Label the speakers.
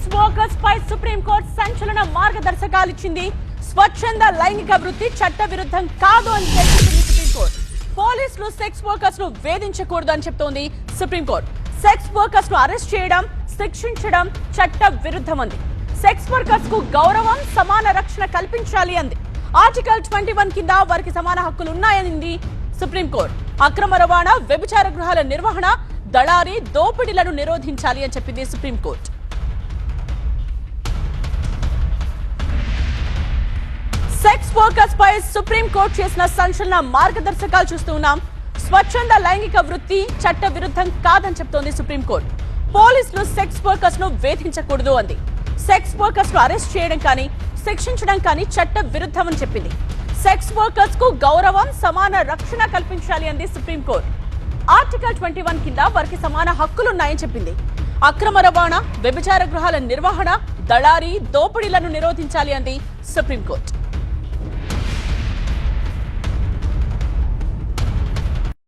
Speaker 1: Sex workers పై supreme court సంచలన మార్గదర్శకాలు ఇచ్చింది. స్వచ్ఛంద లైంగిక వృత్తి చట్ట విరుద్ధం కాదు అని చెప్పింది సుప్రీంకోర్టు. పోలీసులు సెక్స్ వర్కర్స్ ను వేధించకూడదు అని చెప్తోంది సుప్రీంకోర్టు. సెక్స్ వర్కర్స్ ను అరెస్ట్ చేయడం, శిక్షించడం చట్ట విరుద్ధమంది. సెక్స్ వర్కర్స్ కు గౌరవం, సమాన రక్షణ కల్పించాలి అంది. ఆర్టికల్ 21 కింద వారికి సమాన హక్కులు ఉన్నాయనింది సుప్రీంకోర్టు. అక్రమ రవాణా, వ్యభిచార గృహాల నిర్వహణ, దళారీ, దోపిడీలను నిరోధించాలి అని చెప్పింది సుప్రీంకోర్టు. సెక్స్ వర్కర్స్ పై సుప్రీంకోర్టు చేసిన సంచలన మార్గదర్శకాలు చూస్తూ ఉన్నాం. స్వచ్ఛంద లైంగిక వృత్తి చట్ట విరుద్ధం కాదని చెప్తోంది సుప్రీంకోర్టు. పోలీసులు సెక్స్ వర్కర్స్ ను వేధించకూడదు అంది. సెక్స్ వర్కర్స్ ను అరెస్ట్ చేయడం కానీ, శిక్షించడం కానీ చట్ట విరుద్ధమని చెప్పింది. సెక్స్ వర్కర్స్ కు గౌరవం, సమాన రక్షణ కల్పించాలి అంది సుప్రీంకోర్టు. ఆర్టికల్ 21 కింద వారికి సమాన హక్కులున్నాయని చెప్పింది. అక్రమ రవాణా, వ్యభిచార గృహాల నిర్వహణ, దళారీ, దోపిడీలను నిరోధించాలి అంది సుప్రీంకోర్టు.